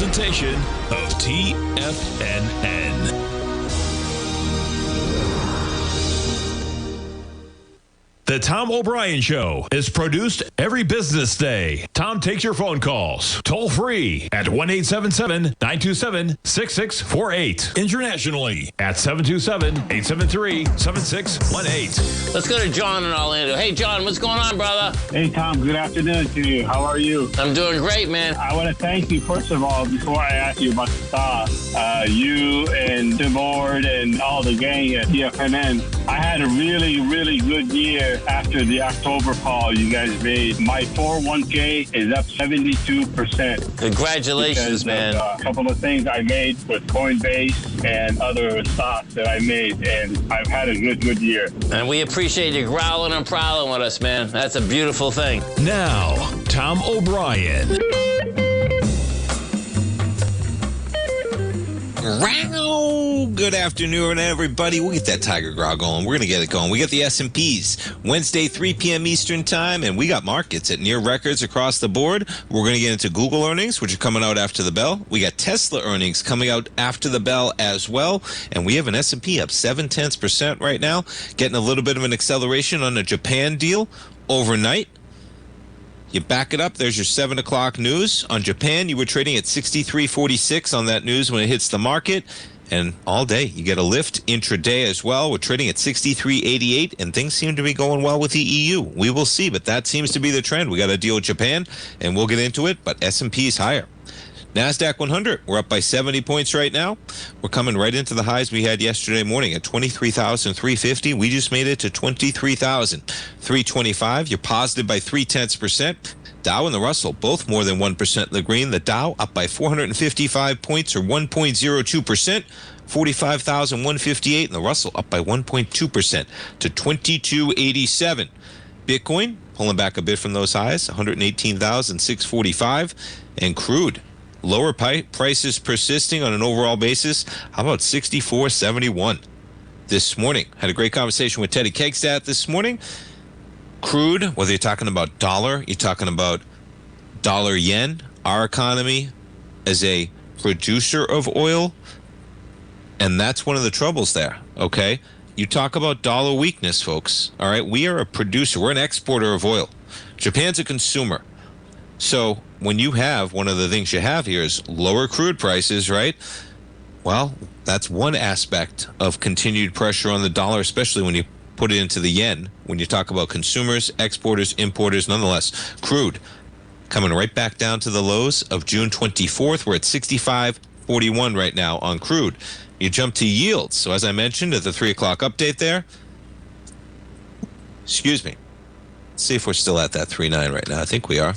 presentation of TFNN. The Tom O'Brien Show is produced every business day. Tom takes your phone calls toll free at 1-877-927-6648. Internationally at 727-873-7618. Let's go to John in Orlando. Hey, John, what's going on, brother? Hey, Tom. Good afternoon to you. How are you? I'm doing great, man. I want to thank you, first of all, before I ask you about the stock, you and the board and all the gang at TFNN. I had a really, really good year after the October call you guys made. My 401k is up 72%. Congratulations, man. A couple of things I made with Coinbase and other stocks that I made, and I've had a good year. And we appreciate you growling and prowling with us, man. That's a beautiful thing. Now, Tom O'Brien. Good afternoon, everybody. We'll get that Tiger Growl going. We're going to get it going. We got the S&Ps Wednesday, 3 p.m. Eastern Time, and we got markets at near records across the board. We're going to get into Google earnings, which are coming out after the bell. We got Tesla earnings coming out after the bell as well, and we have an S&P up 0.7% right now, getting a little bit of an acceleration on the Japan deal overnight. You back it up. There's your 7 o'clock news. On Japan, you were trading at 63.46 on that news when it hits the market. And all day, you get a lift intraday as well. We're trading at 63.88, and things seem to be going well with the EU. We will see, but that seems to be the trend. We got to deal with Japan, and we'll get into it, but S&P is higher. NASDAQ 100, we're up by 70 points right now. We're coming right into the highs we had yesterday morning at 23,350. We just made it to 23,325. You're positive by 0.3%. Dow and the Russell, both more than 1% in the green. The Dow up by 455 points or 1.02%, 45,158. And the Russell up by 1.2% to 2287. Bitcoin pulling back a bit from those highs, 118,645. And crude, lower prices persisting on an overall basis. How about 64.71 this morning? Had a great conversation with Teddy Kegstad this morning. Crude, whether you're talking about dollar, you're talking about dollar yen, our economy as a producer of oil, and that's one of the troubles there, okay? You talk about dollar weakness, folks, all right? We are a producer. We're an exporter of oil. Japan's a consumer. So when you have, one of the things you have here is lower crude prices, right? Well, that's one aspect of continued pressure on the dollar, especially when you put it into the yen. When you talk about consumers, exporters, importers, nonetheless, crude coming right back down to the lows of June 24th. We're at 65.41 right now on crude. You jump to yields. So as I mentioned at the 3 o'clock update there, excuse me, let's see if we're still at that 3.9 right now. I think we are.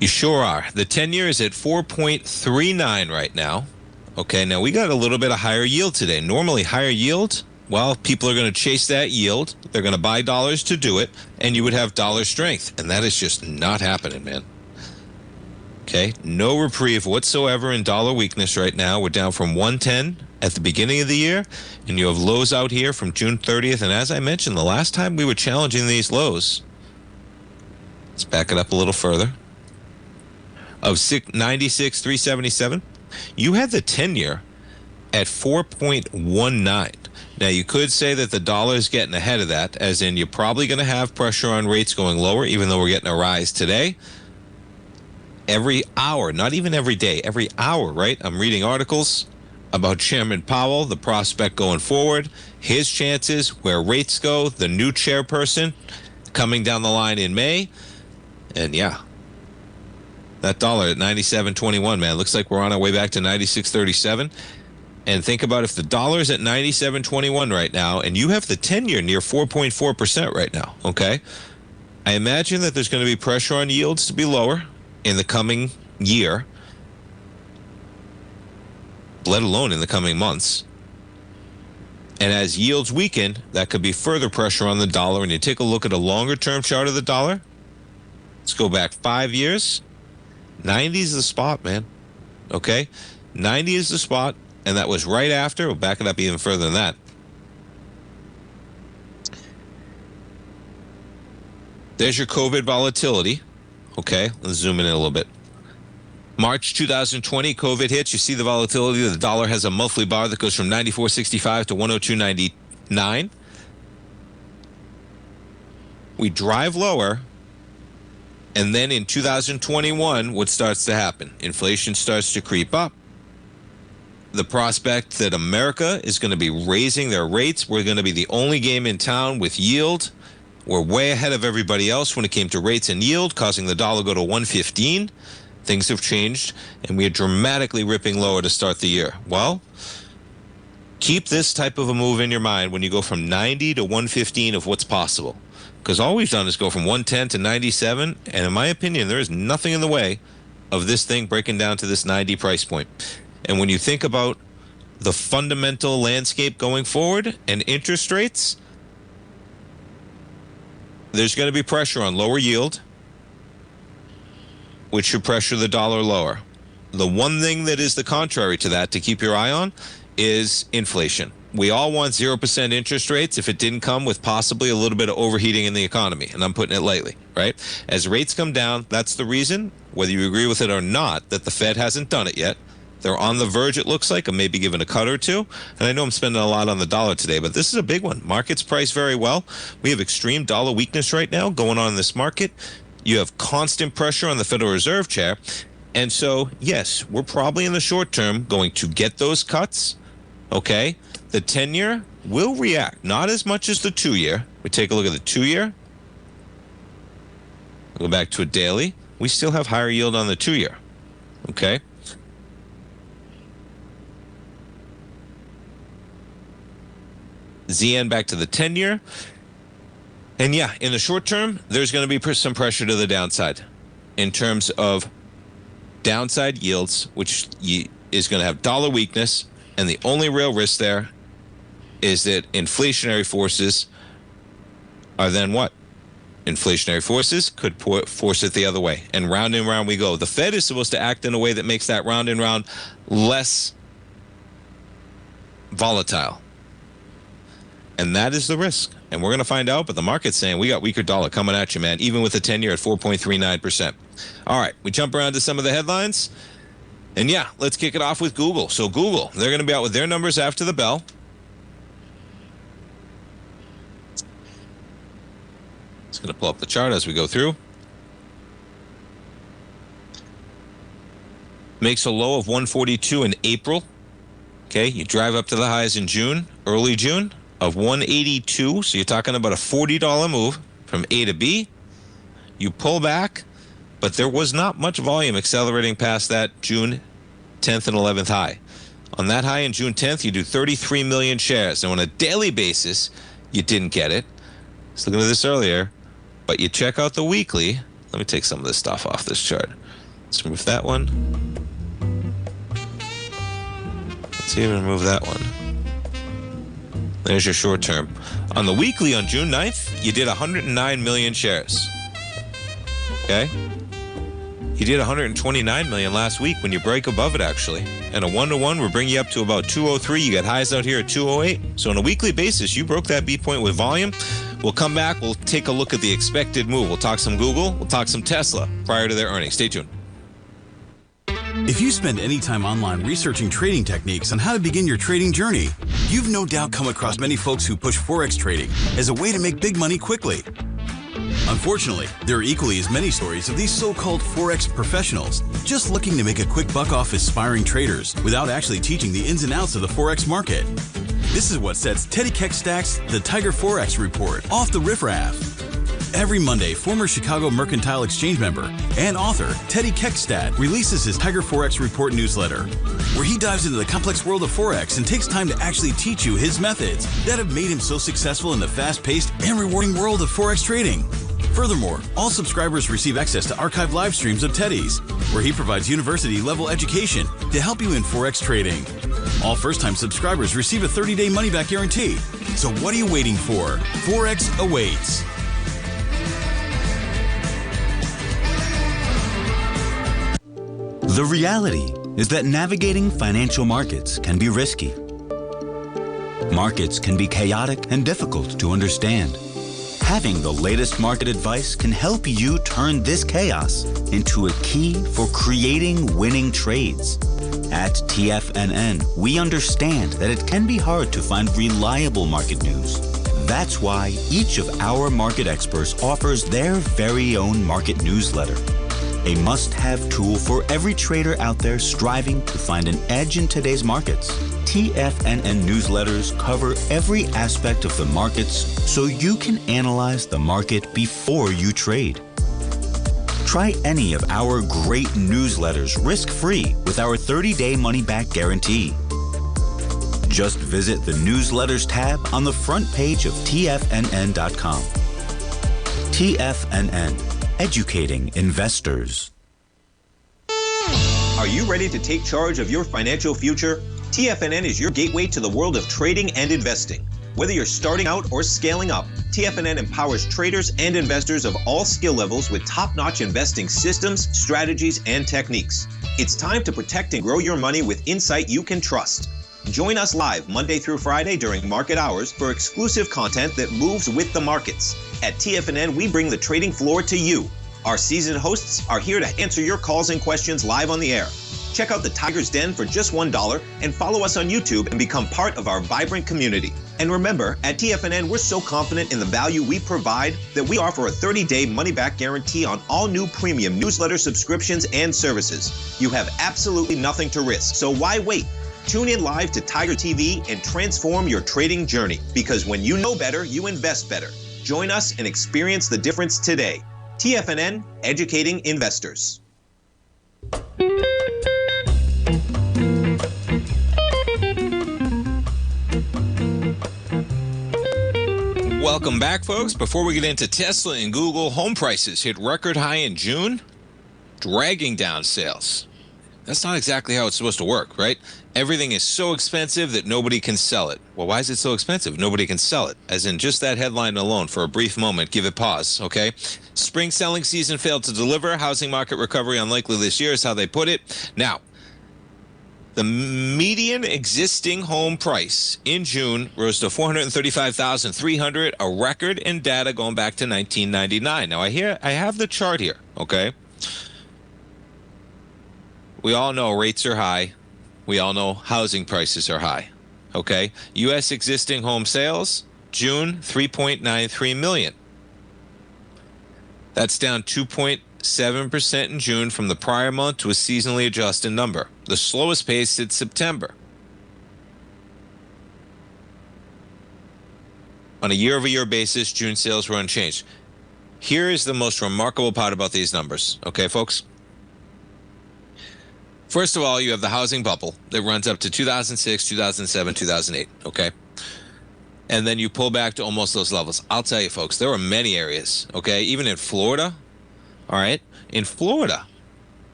You sure are. The 10-year is at 4.39 right now. Okay, now we got a little bit of higher yield today. Normally higher yield, well, people are going to chase that yield. They're going to buy dollars to do it, and you would have dollar strength. And that is just not happening, man. Okay, no reprieve whatsoever in dollar weakness right now. We're down from 110 at the beginning of the year, and you have lows out here from June 30th. And as I mentioned, the last time we were challenging these lows, let's back it up a little further, of 96,377. You had the 10-year at 4.19. Now, you could say that the dollar is getting ahead of that, as in you're probably going to have pressure on rates going lower, even though we're getting a rise today. Every hour, not even every day, every hour, right? I'm reading articles about Chairman Powell, the prospect going forward, his chances, where rates go, the new chairperson coming down the line in May. And yeah, that dollar at 97.21, man, looks like we're on our way back to 96.37. And think about if the dollar's at 97.21 right now, and you have the 10-year near 4.4% right now, okay? I imagine that there's going to be pressure on yields to be lower in the coming year, let alone in the coming months. And as yields weaken, that could be further pressure on the dollar. And you take a look at a longer-term chart of the dollar. Let's go back 5 years. 90 is the spot, man. Okay? 90 is the spot, and that was right after. We'll back it up even further than that. There's your COVID volatility Okay, let's zoom in a little bit. March 2020, COVID hits. You see the volatility. The dollar has a monthly bar that goes from 94.65 to 102.99. We drive lower, and then in 2021, what starts to happen? Inflation starts to creep up. The prospect that America is going to be raising their rates. We're going to be the only game in town with yield. We're way ahead of everybody else when it came to rates and yield, causing the dollar to go to 115. Things have changed, and we are dramatically ripping lower to start the year. Well, keep this type of a move in your mind when you go from 90 to 115 of what's possible. Because all we've done is go from 110 to 97, and in my opinion, there is nothing in the way of this thing breaking down to this 90 price point. And when you think about the fundamental landscape going forward and interest rates, there's going to be pressure on lower yield, which should pressure the dollar lower. The one thing that is the contrary to that to keep your eye on is inflation. We all want 0% interest rates if it didn't come with possibly a little bit of overheating in the economy, and I'm putting it lightly, right? As rates come down, that's the reason, whether you agree with it or not, that the Fed hasn't done it yet. They're on the verge, it looks like, of maybe giving a cut or two. And I know I'm spending a lot on the dollar today, but this is a big one. Markets price very well. We have extreme dollar weakness right now going on in this market. You have constant pressure on the Federal Reserve chair. And so, yes, we're probably in the short term going to get those cuts, okay? The 10-year will react, not as much as the 2-year. We take a look at the 2-year. Go back to a daily. We still have higher yield on the 2-year, okay? ZN back to the 10-year. And yeah, in the short term, there's going to be some pressure to the downside in terms of downside yields, which is going to have dollar weakness. And the only real risk there is that inflationary forces are then what? Inflationary forces could force it the other way. And round we go. The Fed is supposed to act in a way that makes that round and round less volatile. And that is the risk. And we're going to find out, but the market's saying we got weaker dollar coming at you, man, even with the 10-year at 4.39%. All right, we jump around to some of the headlines. And yeah, let's kick it off with Google. So Google, they're going to be out with their numbers after the bell. It's going to pull up the chart as we go through. Makes a low of 142 in April. Okay, you drive up to the highs in June, early June, of 182. So you're talking about a $40 move from A to B. You pull back, but there was not much volume accelerating past that June 10th and 11th high. On that high in June 10th, you do 33 million shares. And on a daily basis, you didn't get it. I was looking at this earlier, but you check out the weekly. Let me take some of this stuff off this chart. Let's remove that one. Let's even remove that one. There's your short term. On the weekly on June 9th, you did 109 million shares. Okay? You did 129 million last week when you break above it, actually. And a 1-to-1 will bring you up to about 203. You got highs out here at 208. So on a weekly basis, you broke that B point with volume. We'll come back. We'll take a look at the expected move. We'll talk some Google. We'll talk some Tesla prior to their earnings. Stay tuned. If you spend any time online researching trading techniques on how to begin your trading journey, you've no doubt come across many folks who push Forex trading as a way to make big money quickly. Unfortunately, there are equally as many stories of these so-called Forex professionals just looking to make a quick buck off aspiring traders without actually teaching the ins and outs of the Forex market. This is what sets Teddy Keckstad's The Tiger Forex Report off the riffraff. Every Monday, former Chicago Mercantile Exchange member and author Teddy Keckstad releases his Tiger Forex Report newsletter, where he dives into the complex world of Forex and takes time to actually teach you his methods that have made him so successful in the fast-paced and rewarding world of Forex trading. Furthermore, all subscribers receive access to archived live streams of Teddy's, where he provides university-level education to help you in Forex trading. All first-time subscribers receive a 30-day money-back guarantee. So what are you waiting for? Forex awaits. The reality is that navigating financial markets can be risky. Markets can be chaotic and difficult to understand. Having the latest market advice can help you turn this chaos into a key for creating winning trades. At TFNN, we understand that it can be hard to find reliable market news. That's why each of our market experts offers their very own market newsletter, a must-have tool for every trader out there striving to find an edge in today's markets. TFNN newsletters cover every aspect of the markets so you can analyze the market before you trade. Try any of our great newsletters risk-free with our 30-day money-back guarantee. Just visit the Newsletters tab on the front page of TFNN.com. TFNN, educating investors. Are you ready to take charge of your financial future? TFNN is your gateway to the world of trading and investing. Whether you're starting out or scaling up, TFNN empowers traders and investors of all skill levels with top-notch investing systems, strategies, and techniques. It's time to protect and grow your money with insight you can trust. Join us live Monday through Friday during market hours for exclusive content that moves with the markets. At TFNN, we bring the trading floor to you. Our seasoned hosts are here to answer your calls and questions live on the air. Check out the Tiger's Den for just $1 and follow us on YouTube and become part of our vibrant community. And remember, at TFNN, we're so confident in the value we provide that we offer a 30-day money-back guarantee on all new premium newsletter subscriptions and services. You have absolutely nothing to risk, so why wait? Tune in live to Tiger TV and transform your trading journey, because when you know better, you invest better. Join us and experience the difference today. TFNN, educating investors. Welcome back, folks. Before we get into Tesla and Google, home prices hit record high in June, dragging down sales. That's not exactly how it's supposed to work, right? Everything is so expensive that nobody can sell it. Well, why is it so expensive? Nobody can sell it. As in just that headline alone, for a brief moment, give it pause, okay? Spring selling season failed to deliver. Housing market recovery unlikely this year is how they put it. Now, the median existing home price in June rose to $435,300, a record in data going back to 1999. Now, I have the chart here, okay? We all know rates are high. We all know housing prices are high, okay? U.S. existing home sales, June, 3.93 million. That's down 2.7% in June from the prior month to a seasonally adjusted number. The slowest pace since September. On a year-over-year basis, June sales were unchanged. Here is the most remarkable part about these numbers, okay, folks? First of all, you have the housing bubble that runs up to 2006, 2007, 2008, okay? And then you pull back to almost those levels. I'll tell you, folks, there are many areas, okay? Even in Florida, all right? In Florida,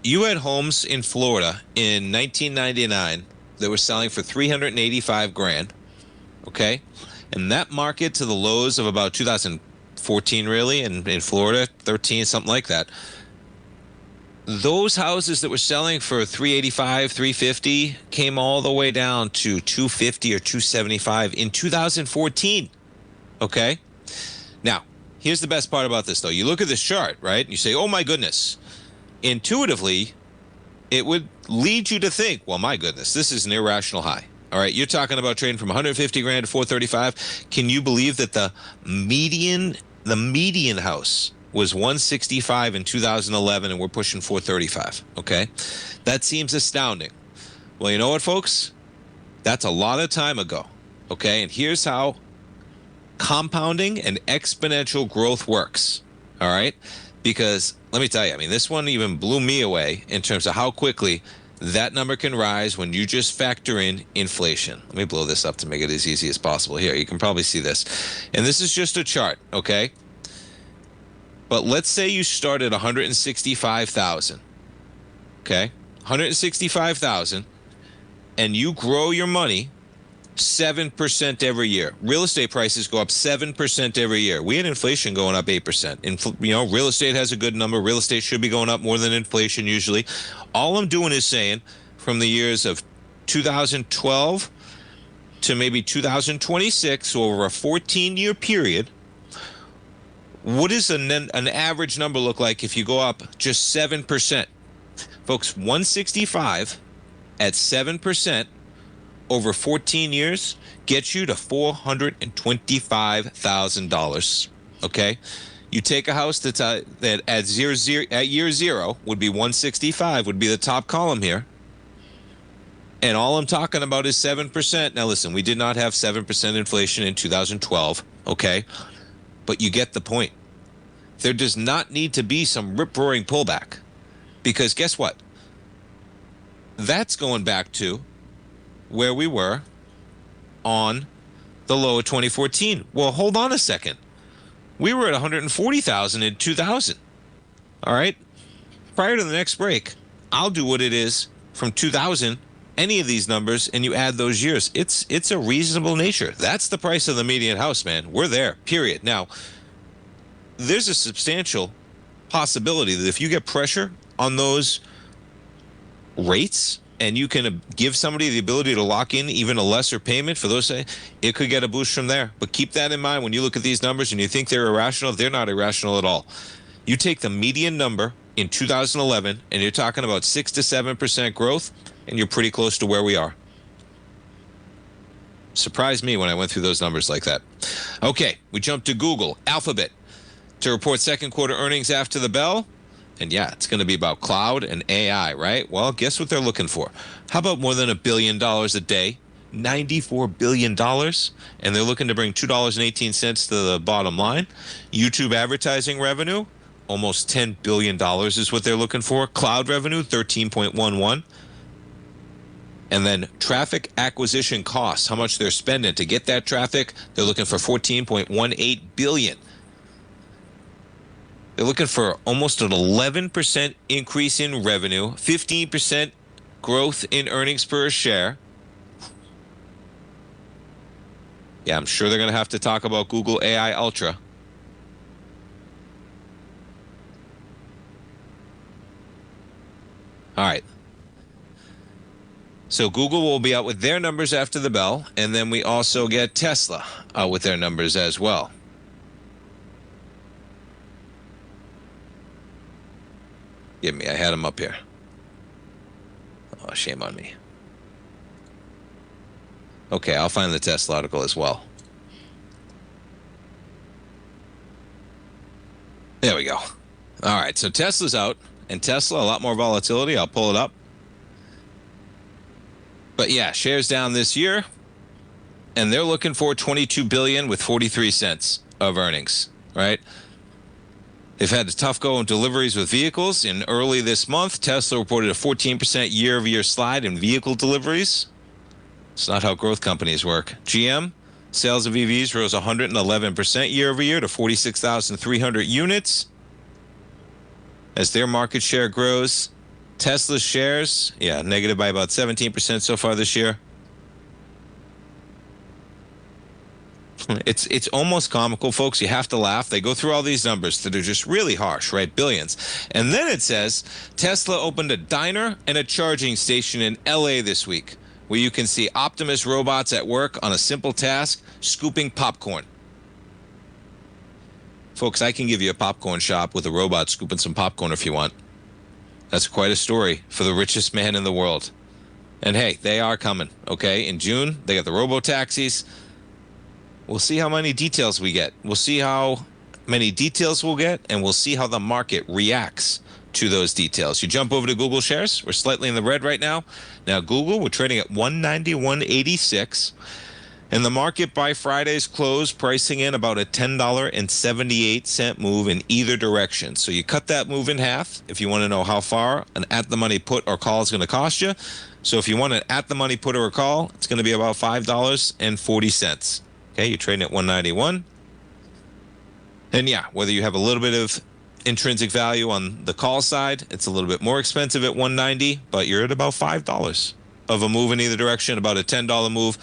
you had homes in Florida in 1999 that were selling for $385,000, okay? And that market to the lows of about 2014, really, in Florida, 13, something like that. Those houses that were selling for $385,000, $350,000 came all the way down to $250,000 or $275,000 in 2014, okay? Now, here's the best part about this, though. You look at this chart, right? And you say, oh, my goodness. Intuitively, it would lead you to think, well, my goodness, this is an irrational high. All right, you're talking about trading from $150,000 to $435,000. Can you believe that the median house was $165,000 in 2011, and we're pushing $435,000, okay? That seems astounding. Well, you know what, folks? That's a lot of time ago, okay? And here's how compounding and exponential growth works, all right? Because let me tell you, I mean, this one even blew me away in terms of how quickly that number can rise when you just factor in inflation. Let me blow this up to make it as easy as possible. Here, you can probably see this. And this is just a chart, okay? But let's say you start at $165,000, okay? $165,000, and you grow your money 7% every year. Real estate prices go up 7% every year. We had inflation going up 8%. Real estate has a good number. Real estate should be going up more than inflation usually. All I'm doing is saying from the years of 2012 to maybe 2026, so over a 14-year period, what does an average number look like if you go up just 7%? Folks, 165 at 7% over 14 years gets you to $425,000. Okay? You take a house that at year zero would be 165, would be the top column here. And all I'm talking about is 7%. Now listen, we did not have 7% inflation in 2012, okay? But you get the point. There does not need to be some rip-roaring pullback. Because guess what? That's going back to where we were on the low of 2014. Well, hold on a second. We were at 140,000 in 2000. All right? Prior to the next break, I'll do what it is from 2000, any of these numbers, and you add those years. It's a reasonable nature. That's the price of the median house, man. We're there, period. Now, there's a substantial possibility that if you get pressure on those rates and you can give somebody the ability to lock in even a lesser payment for those, it could get a boost from there. But keep that in mind when you look at these numbers and you think they're irrational. They're not irrational at all. You take the median number in 2011 and you're talking about 6 to 7% growth, and you're pretty close to where we are. Surprised me when I went through those numbers like that. Okay, we jump to Google, Alphabet, to report second quarter earnings after the bell. And yeah, it's going to be about cloud and AI, right? Well, guess what they're looking for? How about more than $1 billion a day? $94 billion. And they're looking to bring $2.18 to the bottom line. YouTube advertising revenue, almost $10 billion is what they're looking for. Cloud revenue, 13.11. And then traffic acquisition costs, how much they're spending to get that traffic, they're looking for $14.18 billion. They're looking for almost an 11% increase in revenue, 15% growth in earnings per share. Yeah, I'm sure they're going to have to talk about Google AI Ultra. All right. So Google will be out with their numbers after the bell, and then we also get Tesla out with their numbers as well. Give me, I had them up here. Oh, shame on me. Okay, I'll find the Tesla article as well. There we go. All right, so Tesla's out, and Tesla, a lot more volatility. I'll pull it up. But yeah, shares down this year, and they're looking for $22 billion with 43 cents of earnings, right? They've had a tough go in deliveries with vehicles. In early this month, Tesla reported a 14% year-over-year slide in vehicle deliveries. It's not how growth companies work. GM, sales of EVs rose 111% year-over-year to 46,300 units. As their market share grows, Tesla's shares, negative by about 17% so far this year. It's almost comical, folks. You have to laugh. They go through all these numbers that are just really harsh, right? Billions. And then it says Tesla opened a diner and a charging station in LA this week, where you can see Optimus robots at work on a simple task, scooping popcorn. Folks, I can give you a popcorn shop with a robot scooping some popcorn if you want. That's quite a story for the richest man in the world. And hey, they are coming, okay? In June, they got the robo-taxis. We'll see how many details we get. We'll see how many details we'll get, and we'll see how the market reacts to those details. You jump over to Google shares. We're slightly in the red right now. Now, Google, we're trading at 191.86. And the market by Friday's close pricing in about a $10.78 move in either direction. So you cut that move in half if you want to know how far an at-the-money put or call is going to cost you. So if you want an at-the-money put or a call, it's going to be about $5.40. Okay, you're trading at 191. And yeah, whether you have a little bit of intrinsic value on the call side, it's a little bit more expensive at 190, but you're at about $5 of a move in either direction, about a $10 move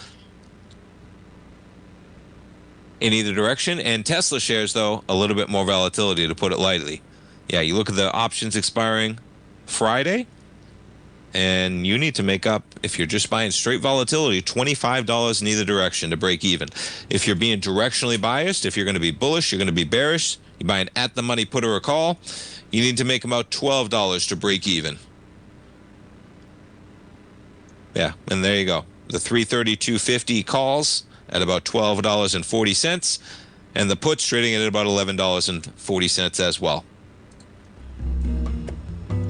in either direction. And Tesla shares, though, a little bit more volatility, to put it lightly. Yeah, you look at the options expiring Friday. And you need to make up, if you're just buying straight volatility, $25 in either direction to break even. If you're being directionally biased, if you're going to be bullish, you're going to be bearish, you're buying at the money put or a call, you need to make about $12 to break even. Yeah, and there you go. The 332.50 calls at about $12.40, and the puts trading at about $11.40 as well.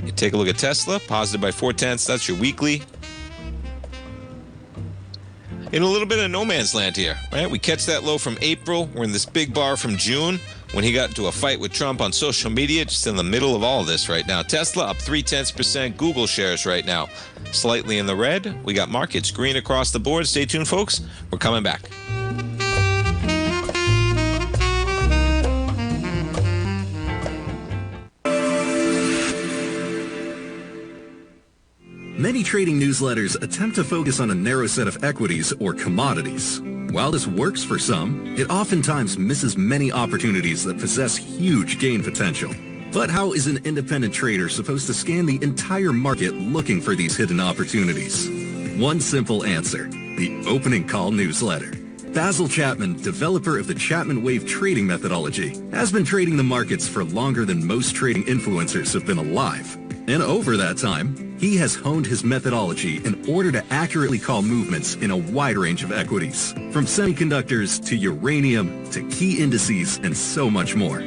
You take a look at Tesla, positive by 0.4. That's your weekly. In a little bit of no man's land here, right? We catch that low from April. We're in this big bar from June when he got into a fight with Trump on social media, just in the middle of all this right now. Tesla up 0.3%. Google shares right now slightly in the red. We got markets green across the board. Stay tuned, folks. We're coming back. Many trading newsletters attempt to focus on a narrow set of equities or commodities. While this works for some, it oftentimes misses many opportunities that possess huge gain potential. But how is an independent trader supposed to scan the entire market looking for these hidden opportunities? One simple answer: the opening call newsletter. Basil Chapman, developer of the Chapman Wave trading methodology, has been trading the markets for longer than most trading influencers have been alive. And over that time, he has honed his methodology in order to accurately call movements in a wide range of equities, from semiconductors to uranium to key indices and so much more.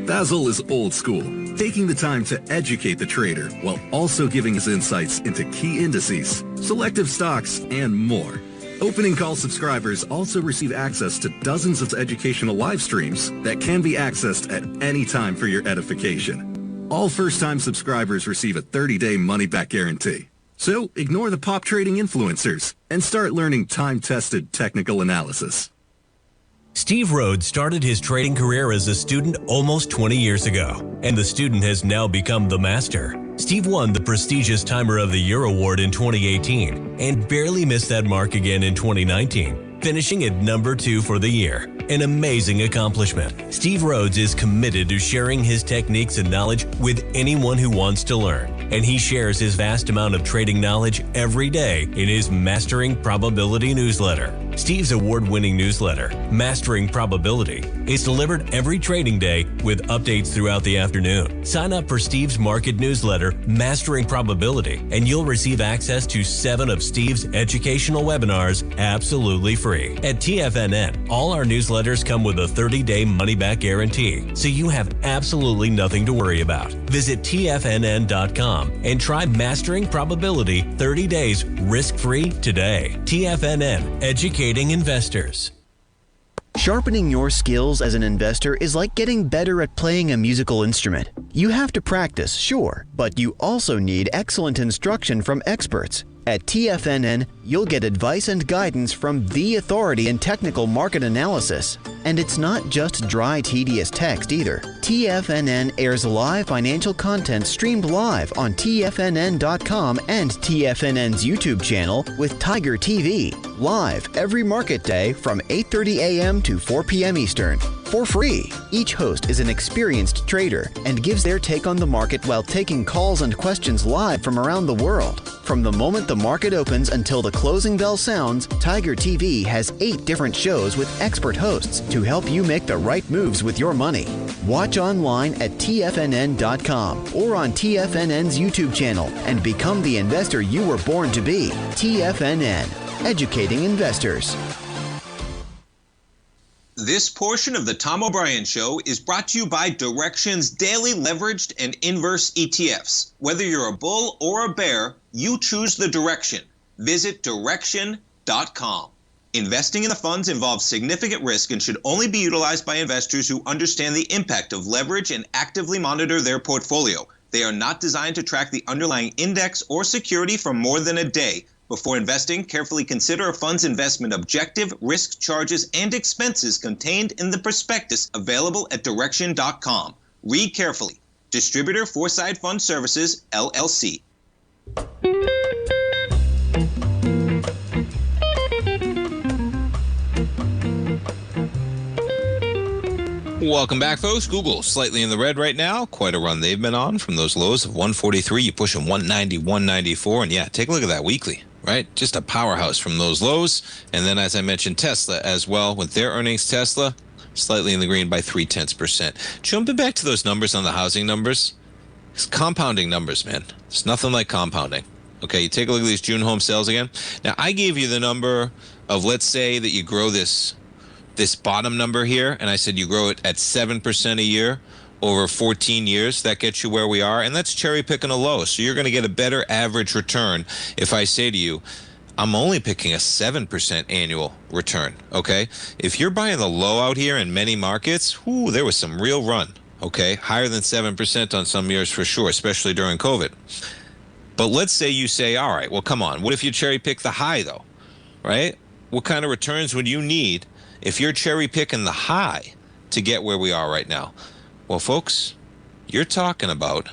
Basil is old school, taking the time to educate the trader while also giving his insights into key indices, selective stocks, and more. Opening call subscribers also receive access to dozens of educational live streams that can be accessed at any time for your edification. All first-time subscribers receive a 30-day money-back guarantee. So ignore the pop trading influencers and start learning time-tested technical analysis. Steve Rhodes started his trading career as a student almost 20 years ago, and the student has now become the master. Steve won the prestigious Timer of the Year award in 2018 and barely missed that mark again in 2019, finishing at number 2 for the year. An amazing accomplishment. Steve Rhodes is committed to sharing his techniques and knowledge with anyone who wants to learn, and he shares his vast amount of trading knowledge every day in his Mastering Probability newsletter. Steve's award-winning newsletter, Mastering Probability, is delivered every trading day with updates throughout the afternoon. Sign up for Steve's market newsletter, Mastering Probability, and you'll receive access to 7 of Steve's educational webinars absolutely free. At TFNN, all our newsletters come with a 30-day money-back guarantee, so you have absolutely nothing to worry about. Visit TFNN.com and try Mastering Probability 30 days risk-free today. TFNN, educating investors. Sharpening your skills as an investor is like getting better at playing a musical instrument. You have to practice, sure, but you also need excellent instruction from experts. At TFNN, you'll get advice and guidance from the authority in technical market analysis. And it's not just dry, tedious text either. TFNN airs live financial content streamed live on TFNN.com and TFNN's YouTube channel with Tiger TV, live every market day from 8:30 a.m. to 4 p.m. Eastern. For free. Each host is an experienced trader and gives their take on the market while taking calls and questions live from around the world. From the moment the market opens until the closing bell sounds, Tiger TV has 8 different shows with expert hosts to help you make the right moves with your money. Watch online at TFNN.com or on TFNN's YouTube channel and become the investor you were born to be. TFNN, educating investors. This portion of the Tom O'Brien Show is brought to you by Direxion's daily leveraged and inverse ETFs. Whether you're a bull or a bear, you choose the direction. Visit Direxion.com. Investing in the funds involves significant risk and should only be utilized by investors who understand the impact of leverage and actively monitor their portfolio. They are not designed to track the underlying index or security for more than a day. Before investing, carefully consider a fund's investment objective, risk, charges, and expenses contained in the prospectus available at Direxion.com. Read carefully. Distributor Foreside Fund Services, LLC. Welcome back, folks. Google slightly in the red right now. Quite a run they've been on from those lows of 143. You push them 190, 194. And yeah, take a look at that weekly, right? Just a powerhouse from those lows. And then, as I mentioned, Tesla as well. With their earnings, Tesla slightly in the green by 0.3%. Jumping back to those numbers on the housing numbers, it's compounding numbers, man. It's nothing like compounding. Okay, you take a look at these June home sales again. Now, I gave you the number of, let's say that you grow this bottom number here, and I said you grow it at 7% a year over 14 years. That gets you where we are, and that's cherry picking a low. So you're going to get a better average return if I say to you, I'm only picking a 7% annual return, okay? If you're buying the low out here in many markets, there was some real run, okay? Higher than 7% on some years for sure, especially during COVID. But let's say you say, all right, well, come on. What if you cherry pick the high, though, right? What kind of returns would you need if you're cherry picking the high to get where we are right now? Well, folks, you're talking about,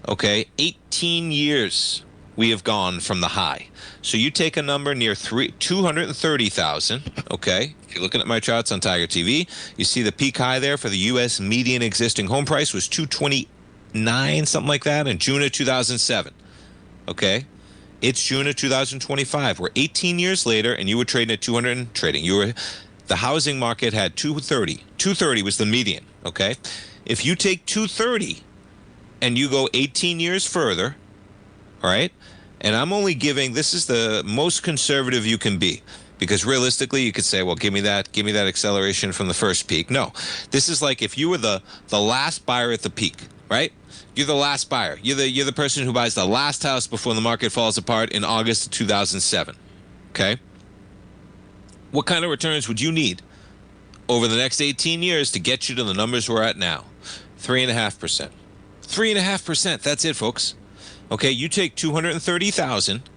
okay, 18 years we have gone from the high. So you take a number near 230,000, okay? If you're looking at my charts on Tiger TV, you see the peak high there for the U.S. median existing home price was 229, something like that, in June of 2007, okay? It's June of 2025. We're 18 years later, and you were trading at 200 trading. The housing market had 230. 230 was the median, okay? If you take 230 and you go 18 years further, all right? And I'm only giving, this is the most conservative you can be, because realistically you could say, well, give me that acceleration from the first peak. No, this is like if you were the last buyer at the peak, right? You're the last buyer. You're the person who buys the last house before the market falls apart in August of 2007, okay? What kind of returns would you need over the next 18 years to get you to the numbers we're at now? 3.5%. 3.5%. That's it, folks. Okay, you take 230,000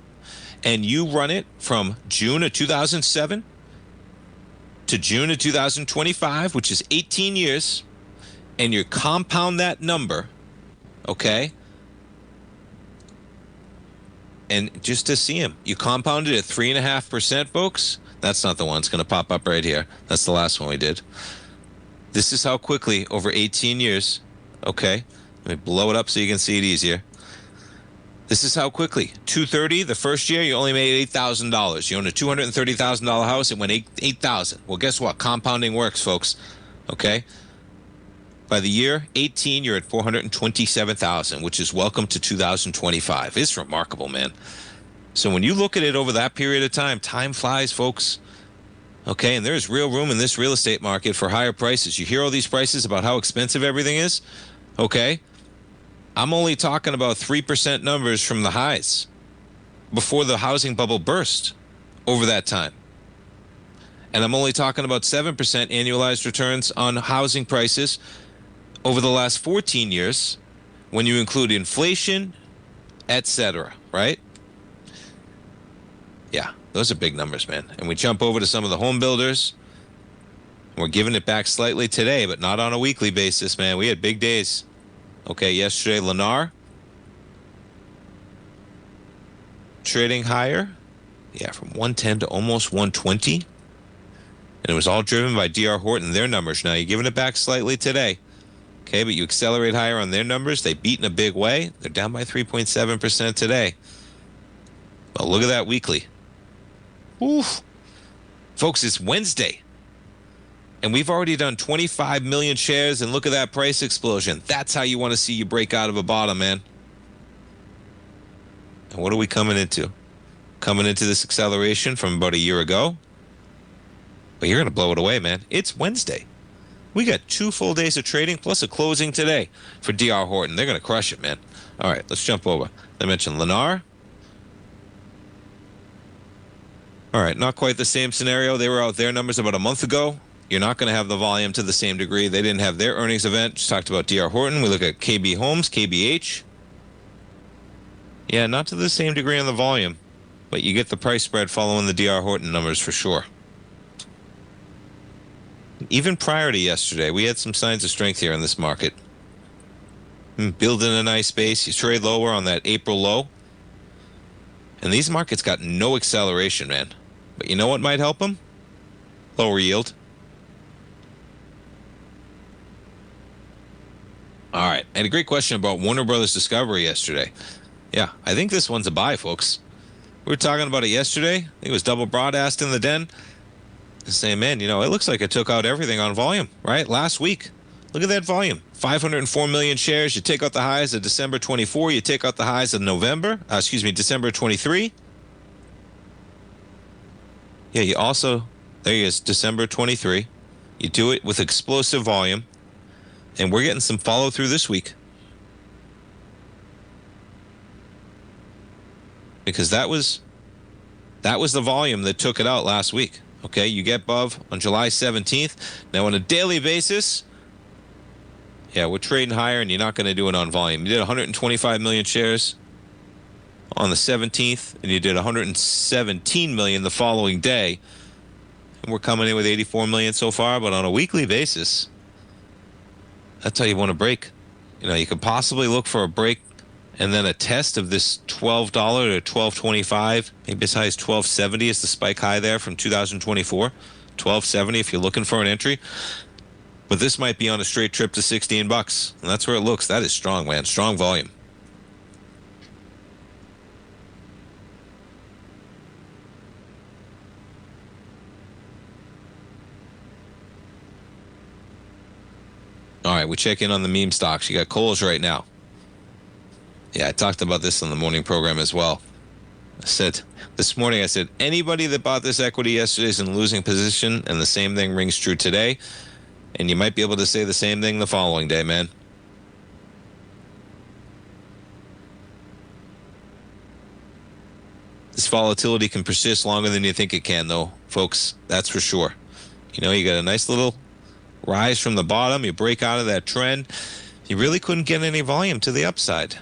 and you run it from June of 2007 to June of 2025, which is 18 years, and you compound that number, okay? And just to see them, you compounded at 3.5%, folks. That's not the one. It's going to pop up right here. That's the last one we did. This is how quickly, over 18 years, okay, let me blow it up so you can see it easier. This is how quickly. 230, the first year, you only made $8,000. You owned a $230,000 house, it went $8,000. Well, guess what? Compounding works, folks, okay? By the year 18, you're at $427,000, which is welcome to 2025. It's remarkable, man. So when you look at it over that period of time, time flies, folks. Okay, and there's real room in this real estate market for higher prices. You hear all these prices about how expensive everything is? Okay, I'm only talking about 3% numbers from the highs before the housing bubble burst over that time. And I'm only talking about 7% annualized returns on housing prices over the last 14 years when you include inflation, etc., right? Yeah, those are big numbers, man. And we jump over to some of the home builders. We're giving it back slightly today, but not on a weekly basis, man. We had big days. Okay, yesterday, Lennar trading higher. Yeah, from 110 to almost 120. And it was all driven by D.R. Horton, their numbers. Now, you're giving it back slightly today. Okay, but you accelerate higher on their numbers. They beat in a big way. They're down by 3.7% today. Well, look at that weekly. Oof. Folks, it's Wednesday. And we've already done 25 million shares, and look at that price explosion. That's how you want to see you break out of a bottom, man. And what are we coming into? Coming into this acceleration from about a year ago. But you're going to blow it away, man. It's Wednesday. We got 2 full days of trading plus a closing today for D.R. Horton. They're going to crush it, man. All right, let's jump over. I mentioned Lennar. All right, not quite the same scenario. They were out their numbers about a month ago. You're not going to have the volume to the same degree. They didn't have their earnings event. Just talked about D.R. Horton. We look at KB Homes, KBH. Yeah, not to the same degree on the volume, but you get the price spread following the D.R. Horton numbers for sure. Even prior to yesterday, we had some signs of strength here in this market. Building a nice base. You trade lower on that April low. And these markets got no acceleration, man. But you know what might help them? Lower yield. had a great question about Warner Brothers Discovery yesterday. Yeah, I think this one's a buy, folks. We were talking about it yesterday. I think it was Double Broadcast in the Den. Saying, man, it looks like it took out everything on volume, right? Last week. Look at that volume. 504 million shares. You take out the highs of December 24. You take out the highs of December 23. Yeah, you also, there he is, December 23. You do it with explosive volume. And we're getting some follow through this week. Because that was the volume that took it out last week. Okay, you get above on July 17th. Now on a daily basis, yeah, we're trading higher, and you're not going to do it on volume. You did 125 million shares on the 17th, and you did 117 million the following day. And we're coming in with 84 million so far, but on a weekly basis, that's how you want to break. You could possibly look for a break and then a test of this $12 to $12.25, maybe as high as $12.70 is the spike high there from 2024. $12.70 if you're looking for an entry. But this might be on a straight trip to $16, and that's where it looks. That is strong, man. Strong volume. All right, we check in on the meme stocks. You got Kohl's right now. Yeah, I talked about this on the morning program as well. This morning I said, anybody that bought this equity yesterday is in a losing position, and the same thing rings true today. And you might be able to say the same thing the following day, man. This volatility can persist longer than you think it can, though, folks. That's for sure. You got a nice little rise from the bottom. You break out of that trend. You really couldn't get any volume to the upside.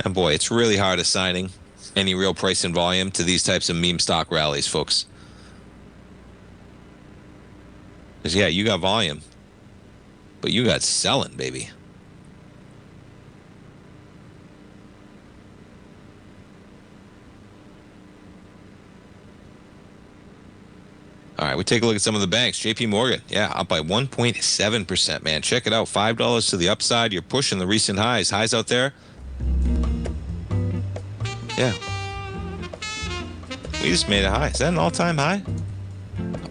And boy, it's really hard assigning any real price and volume to these types of meme stock rallies, folks. Because, yeah, you got volume, but you got selling, baby. All right, we take a look at some of the banks. JP Morgan, yeah, up by 1.7%, man. Check it out, $5 to the upside. You're pushing the recent highs. Highs out there. Yeah. We just made a high. Is that an all-time high?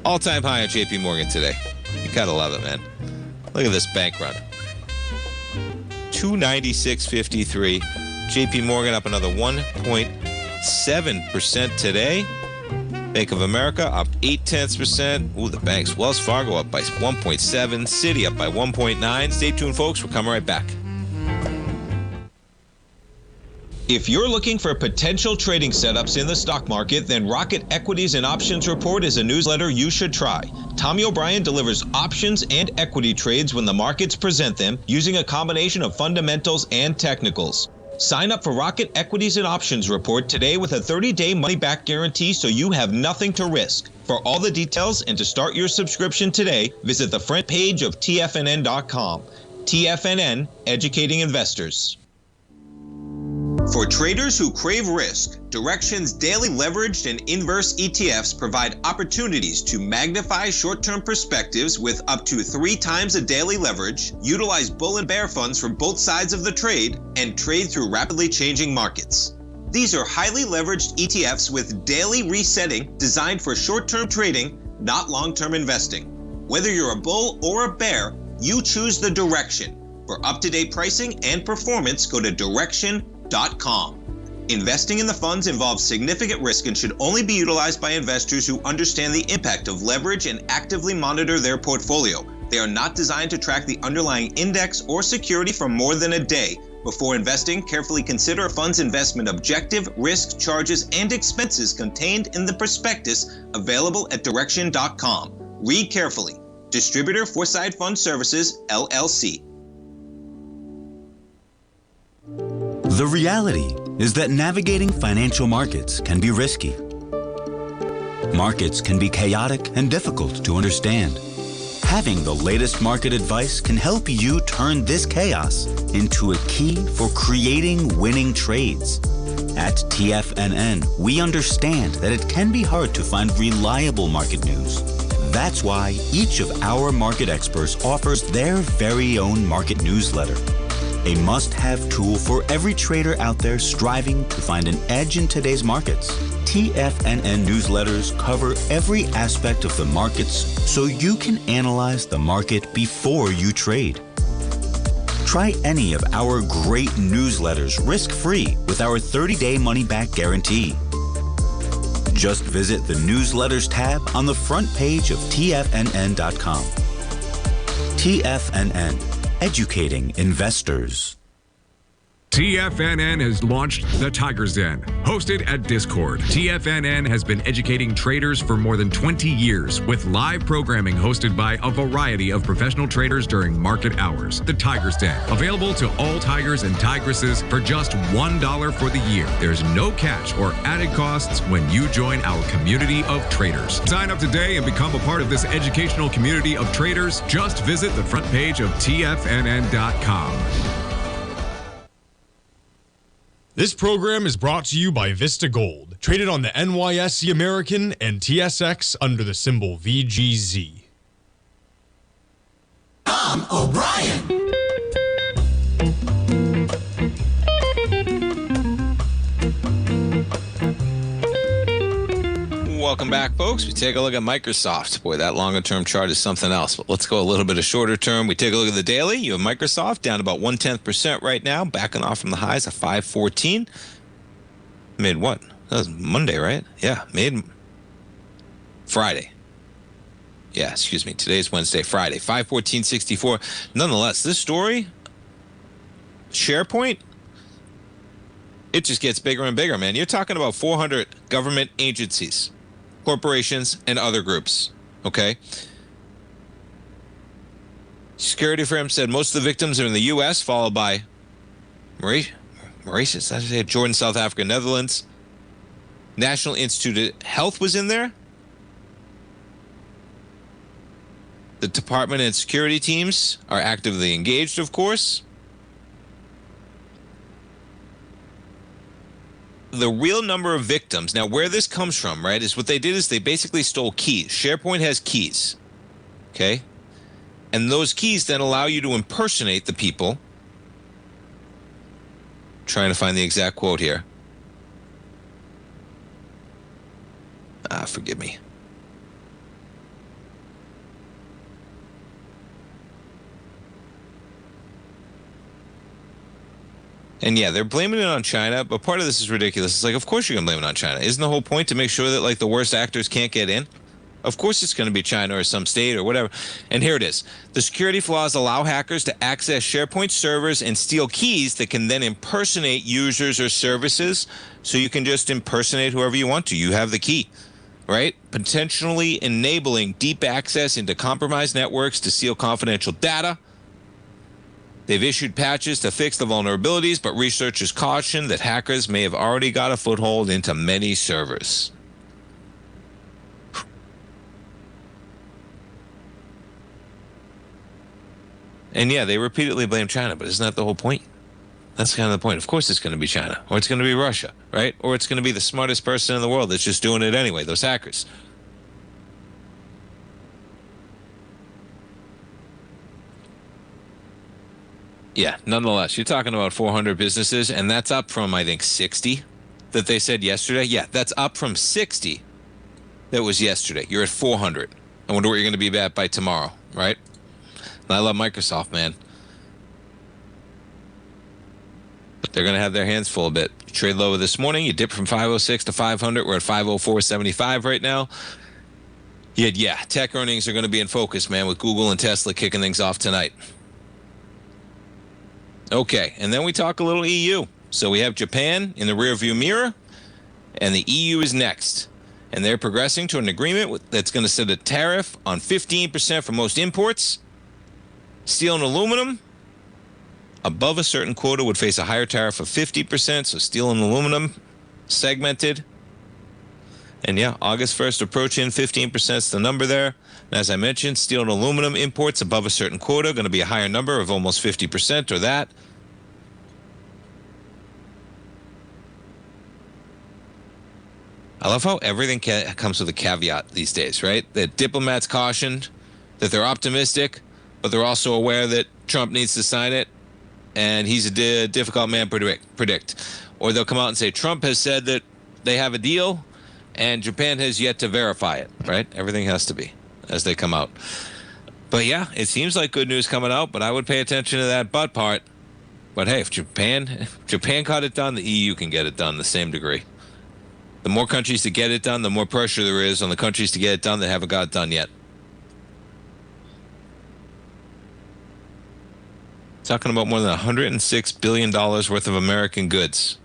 All-time high on JP Morgan today. You gotta love it, man. Look at this bank run. 296.53. JP Morgan up another 1.7% today. Bank of America up 0.8%. Ooh, the banks. Wells Fargo up by 1.7. Citi up by 1.9. Stay tuned, folks. We're coming right back. If you're looking for potential trading setups in the stock market, then Rocket Equities and Options Report is a newsletter you should try. Tommy O'Brien delivers options and equity trades when the markets present them using a combination of fundamentals and technicals. Sign up for Rocket Equities and Options Report today with a 30-day money-back guarantee so you have nothing to risk. For all the details and to start your subscription today, visit the front page of TFNN.com. TFNN, educating investors. For traders who crave risk, Direxion's daily leveraged and inverse ETFs provide opportunities to magnify short-term perspectives with up to 3 times a daily leverage, utilize bull and bear funds from both sides of the trade, and trade through rapidly changing markets. These are highly leveraged ETFs with daily resetting designed for short-term trading, not long-term investing. Whether you're a bull or a bear, you choose the Direxion. For up-to-date pricing and performance, go to Direxion.com. Investing in the funds involves significant risk and should only be utilized by investors who understand the impact of leverage and actively monitor their portfolio. They are not designed to track the underlying index or security for more than a day. Before investing, carefully consider a fund's investment objective, risk, charges, and expenses contained in the prospectus available at Direxion.com. Read carefully. Distributor Foresight Fund Services, LLC. The reality is that navigating financial markets can be risky. Markets can be chaotic and difficult to understand. Having the latest market advice can help you turn this chaos into a key for creating winning trades. At TFNN, we understand that it can be hard to find reliable market news. That's why each of our market experts offers their very own market newsletter. a must-have tool for every trader out there striving to find an edge in today's markets. TFNN newsletters cover every aspect of the markets so you can analyze the market before you trade. Try any of our great newsletters risk-free with our 30-day money-back guarantee. Just visit the Newsletters tab on the front page of TFNN.com. TFNN, educating investors. TFNN has launched The Tiger's Den, hosted at Discord. TFNN has been educating traders for more than 20 years with live programming hosted by a variety of professional traders during market hours. The Tiger's Den, available to all tigers and tigresses for just $1 for the year. There's no catch or added costs when you join our community of traders. Sign up today and become a part of this educational community of traders. Just visit the front page of TFNN.com. This program is brought to you by Vista Gold, traded on the NYSE American and TSX under the symbol VGZ. Tom O'Brien. Welcome back, folks. We take a look at Microsoft. Boy, that longer-term chart is something else. But let's go a little bit of shorter term. We take a look at the daily. You have Microsoft down about 0.1% right now, backing off from the highs of 514. Made what? That was Monday, right? Yeah, made Friday. Yeah, excuse me. Today's Wednesday, Friday. 514.64. Nonetheless, this story, SharePoint, it just gets bigger and bigger, man. You're talking about 400 government agencies, corporations, and other groups, okay? Security firm said most of the victims are in the U.S., followed by Mauritius, I should say, Jordan, South Africa, Netherlands. National Institute of Health was in there. The department and security teams are actively engaged, of course. The real number of victims, now where this comes from, right, is what they did is they basically stole keys. SharePoint has keys, okay? And those keys then allow you to impersonate the people. Trying to find the exact quote here. Forgive me. And yeah, they're blaming it on China, but part of this is ridiculous. It's like, of course you're going to blame it on China. Isn't the whole point to make sure that, like, the worst actors can't get in? Of course it's going to be China or some state or whatever. And here it is. The security flaws allow hackers to access SharePoint servers and steal keys that can then impersonate users or services. So you can just impersonate whoever you want to. You have the key, right? Potentially enabling deep access into compromised networks to steal confidential data. They've issued patches to fix the vulnerabilities, but researchers caution that hackers may have already got a foothold into many servers. And yeah, they repeatedly blame China, but isn't that the whole point? That's kind of the point. Of course it's going to be China, or it's going to be Russia, right? Or it's going to be the smartest person in the world that's just doing it anyway, those hackers. Yeah, nonetheless, you're talking about 400 businesses, and that's up from, I think, 60 that they said yesterday. Yeah, that's up from 60 that was yesterday. You're at 400. I wonder what you're going to be at by tomorrow, right? And I love Microsoft, man. But they're going to have their hands full a bit. Trade lower this morning. You dipped from 506 to 500. We're at 504.75 right now. Yeah, tech earnings are going to be in focus, man, with Google and Tesla kicking things off tonight. Okay, and then we talk a little EU. So we have Japan in the rearview mirror, and the EU is next. And they're progressing to an agreement that's going to set a tariff on 15% for most imports. Steel and aluminum, above a certain quota, would face a higher tariff of 50%. So steel and aluminum, segmented. And yeah, August 1st approaching, 15% is the number there. And as I mentioned, steel and aluminum imports above a certain quota, going to be a higher number of almost 50% or that. I love how everything comes with a caveat these days, right? That diplomats cautioned that they're optimistic, but they're also aware that Trump needs to sign it. and he's a difficult man to predict. Or they'll come out and say Trump has said that they have a deal, and Japan has yet to verify it, right? Everything has to be as they come out. But yeah, it seems like good news coming out, but I would pay attention to that but part. But hey, if Japan got it done, the EU can get it done the same degree. The more countries to get it done, the more pressure there is on the countries to get it done that haven't got it done yet. Talking about more than $106 billion worth of American goods.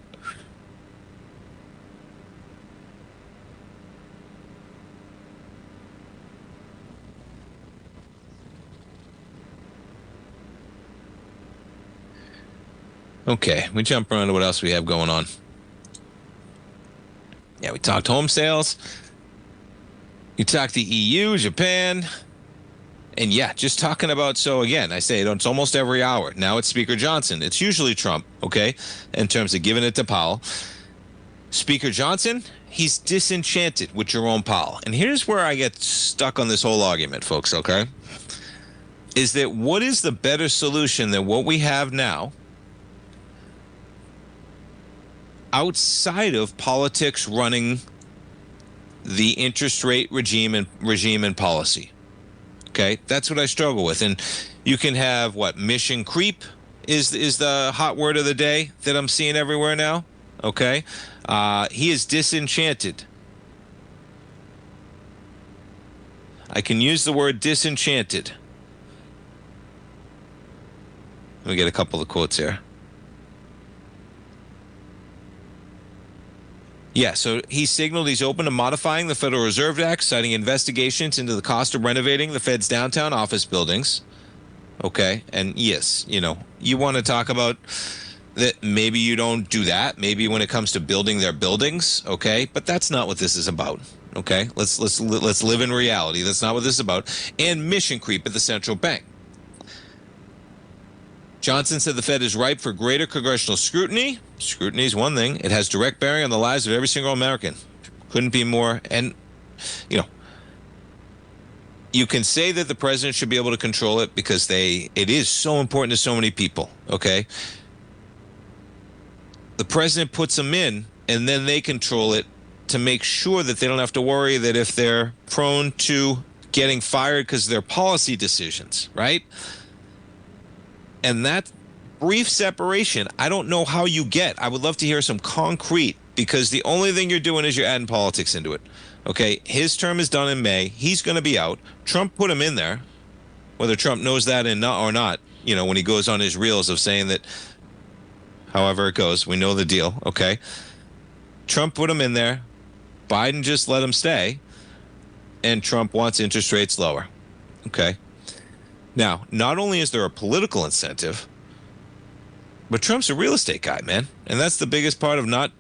Okay, we jump around to what else we have going on. Yeah, we talked home sales. You talked the EU, Japan. And yeah, just talking about, so again, I say it's almost every hour. Now it's Speaker Johnson. It's usually Trump, okay, in terms of giving it to Powell. Speaker Johnson, he's disenchanted with Jerome Powell. And here's where I get stuck on this whole argument, folks, okay? Is that what is the better solution than what we have now outside of politics running the interest rate regime and policy? Okay, that's what I struggle with. And you can have mission creep is the hot word of the day that I'm seeing everywhere now. Okay, he is disenchanted. I can use the word disenchanted. Let me get a couple of quotes here. Yeah, so he signaled he's open to modifying the Federal Reserve Act, citing investigations into the cost of renovating the Fed's downtown office buildings. Okay, and yes, you want to talk about that maybe you don't do that, maybe when it comes to building their buildings, okay? But that's not what this is about, okay? Let's live in reality. That's not what this is about. And mission creep at the central bank. Johnson said the Fed is ripe for greater congressional scrutiny. Scrutiny is one thing. It has direct bearing on the lives of every single American. Couldn't be more. And, you can say that the president should be able to control it because it is so important to so many people, okay? The president puts them in, and then they control it to make sure that they don't have to worry that if they're prone to getting fired because of their policy decisions, right? And that brief separation, I don't know how you get. I would love to hear some concrete, because the only thing you're doing is you're adding politics into it. Okay, his term is done in May. He's going to be out. Trump put him in there, whether Trump knows that or not, when he goes on his reels of saying that, however it goes, we know the deal, okay? Trump put him in there. Biden just let him stay. And Trump wants interest rates lower, okay? Now, not only is there a political incentive, but Trump's a real estate guy, man. And that's the biggest part of not,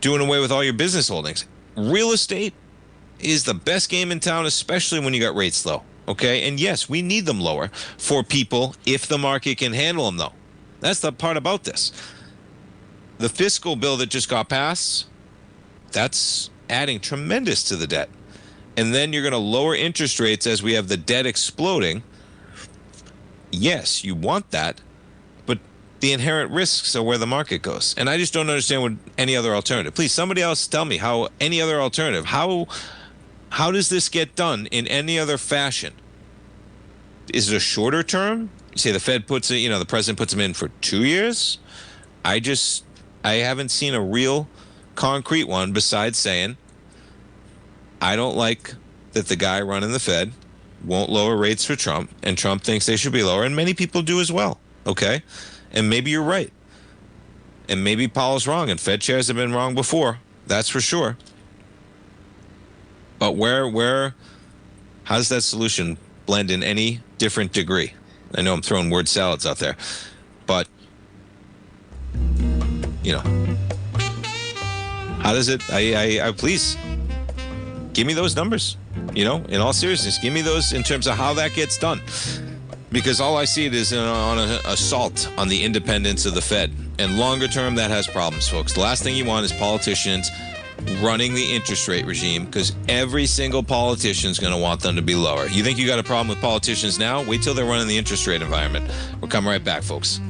doing away with all your business holdings. Real estate is the best game in town, especially when you got rates low, okay? And yes, we need them lower for people if the market can handle them, though. That's the part about this. The fiscal bill that just got passed, that's adding tremendous to the debt. And then you're going to lower interest rates as we have the debt exploding. Yes, you want that, but the inherent risks are where the market goes. And I just don't understand what any other alternative. Please, somebody else tell me how any other alternative. How does this get done in any other fashion? Is it a shorter term? You say the Fed puts it, the president puts them in for 2 years? I haven't seen a real concrete one besides saying, I don't like that the guy running the Fed won't lower rates for Trump, and Trump thinks they should be lower, and many people do as well, okay? And maybe you're right. And maybe Powell's wrong, and Fed chairs have been wrong before. That's for sure. But how does that solution blend in any different degree? I know I'm throwing word salads out there, but, how does it, I please, give me those numbers, in all seriousness. Give me those in terms of how that gets done. Because all I see it is on an assault on the independence of the Fed. And longer term, that has problems, folks. The last thing you want is politicians running the interest rate regime because every single politician is going to want them to be lower. You think you got a problem with politicians now? Wait till they're running the interest rate environment. We're coming right back, folks.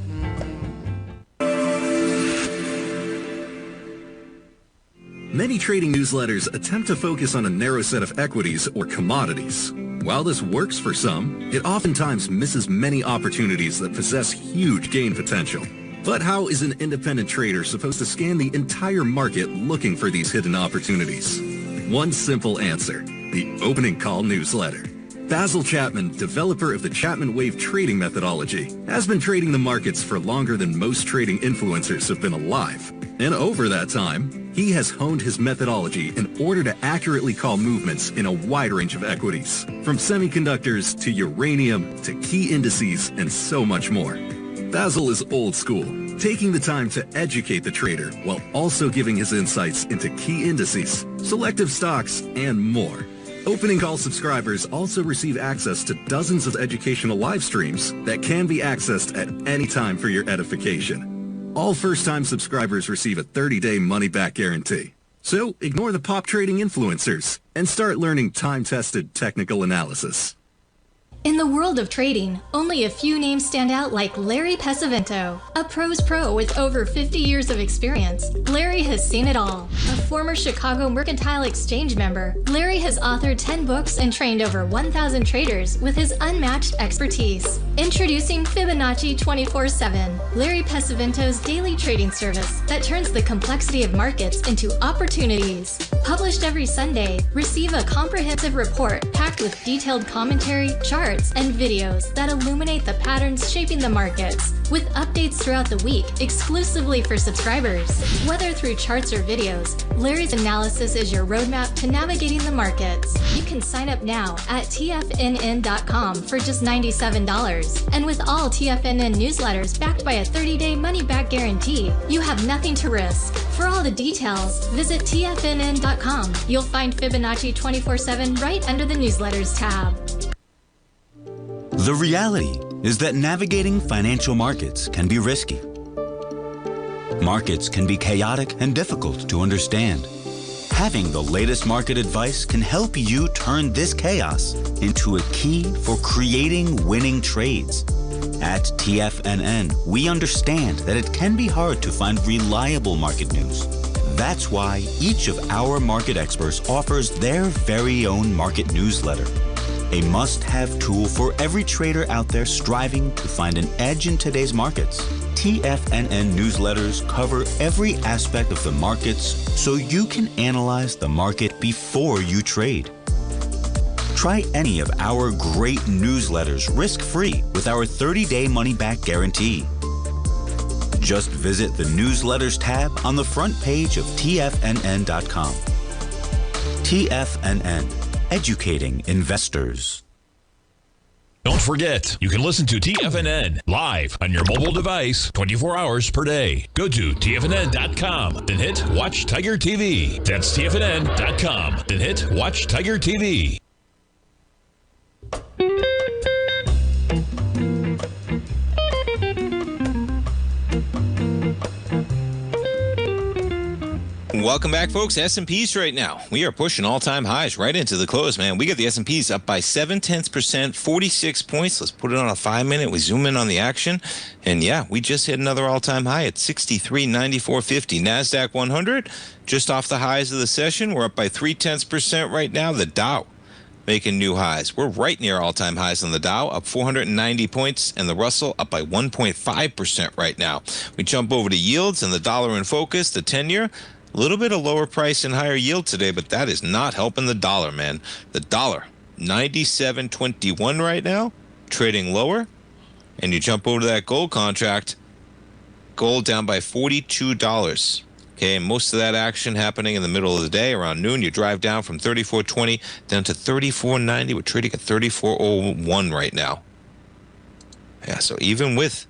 Many trading newsletters attempt to focus on a narrow set of equities or commodities. While this works for some, it oftentimes misses many opportunities that possess huge gain potential. But how is an independent trader supposed to scan the entire market looking for these hidden opportunities? One simple answer: the opening call newsletter. Basil Chapman, developer of the Chapman Wave trading methodology, has been trading the markets for longer than most trading influencers have been alive. And over that time, he has honed his methodology in order to accurately call movements in a wide range of equities, from semiconductors to uranium to key indices and so much more. Basil is old school, taking the time to educate the trader while also giving his insights into key indices, selective stocks, and more. Opening call subscribers also receive access to dozens of educational live streams that can be accessed at any time for your edification. All first-time subscribers receive a 30-day money-back guarantee. So ignore the pop trading influencers and start learning time-tested technical analysis. In the world of trading, only a few names stand out like Larry Pesavento, a pro's pro with over 50 years of experience. Larry has seen it all. A former Chicago Mercantile Exchange member, Larry has authored 10 books and trained over 1,000 traders with his unmatched expertise. Introducing Fibonacci 24/7, Larry Pesavento's daily trading service that turns the complexity of markets into opportunities. Published every Sunday, receive a comprehensive report packed with detailed commentary, charts, and videos that illuminate the patterns shaping the markets, with updates throughout the week exclusively for subscribers. Whether through charts or videos, Larry's analysis is your roadmap to navigating the markets. You can sign up now at TFNN.com for just $97. And with all TFNN newsletters backed by a 30-day money-back guarantee, you have nothing to risk. For all the details, visit TFNN.com. You'll find Fibonacci 24/7 right under the newsletters tab. The reality is that navigating financial markets can be risky. Markets can be chaotic and difficult to understand. Having the latest market advice can help you turn this chaos into a key for creating winning trades. At TFNN, we understand that it can be hard to find reliable market news. That's why each of our market experts offers their very own market newsletter. A must-have tool for every trader out there striving to find an edge in today's markets. TFNN newsletters cover every aspect of the markets so you can analyze the market before you trade. Try any of our great newsletters risk-free with our 30-day money-back guarantee. Just visit the Newsletters tab on the front page of TFNN.com. TFNN. Educating investors. Don't forget, you can listen to TFNN live on your mobile device 24 hours per day. Go to TFNN.com, then hit Watch Tiger TV. That's TFNN.com, then hit Watch Tiger TV. Welcome back, folks. S&Ps right now. We are pushing all-time highs right into the close, man. We got the S&Ps up by 0.7%, 46 points. Let's put it on a 5-minute. We zoom in on the action. And, yeah, we just hit another all-time high at 63.9450. NASDAQ 100, just off the highs of the session. We're up by 0.3% right now. The Dow making new highs. We're right near all-time highs on the Dow, up 490 points, and the Russell up by 1.5% right now. We jump over to yields and the dollar in focus, the 10-year. A little bit of lower price and higher yield today, but that is not helping the dollar, man. The dollar, 97.21 right now, trading lower. And you jump over to that gold contract, gold down by $42. Okay, and most of that action happening in the middle of the day, around noon. You drive down from 34.20 down to 34.90. We're trading at 34.01 right now. Yeah, so even with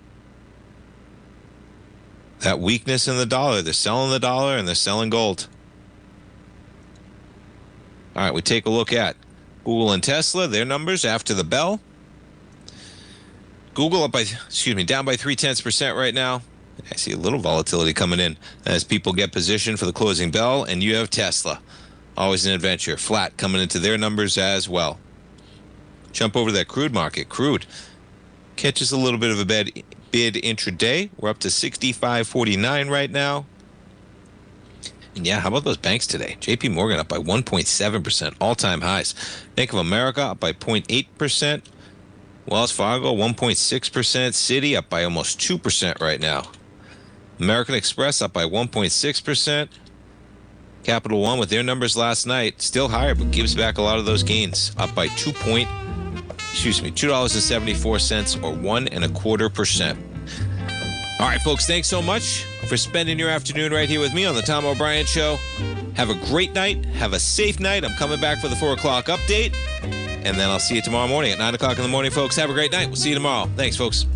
that weakness in the dollar, they're selling the dollar and they're selling gold. All right, we take a look at Google and Tesla, their numbers after the bell. Google down by 0.3% right now. I see a little volatility coming in as people get positioned for the closing bell, and you have Tesla. Always an adventure. Flat coming into their numbers as well. Jump over to that crude market. Crude catches a little bit of a bid intraday. We're up to 65.49 right now. And yeah, how about those banks today? JP Morgan up by 1.7%, all-time highs. Bank of America up by 0.8%. Wells Fargo 1.6%. Citi up by almost 2% right now. American Express up by 1.6%. Capital One with their numbers last night, still higher, but gives back a lot of those gains, up by $2.74 or 1.25%. All right, folks, thanks so much for spending your afternoon right here with me on the Tom O'Brien Show. Have a great night. Have a safe night. I'm coming back for the 4 o'clock update, and then I'll see you tomorrow morning at 9 o'clock in the morning, folks. Have a great night. We'll see you tomorrow. Thanks, folks.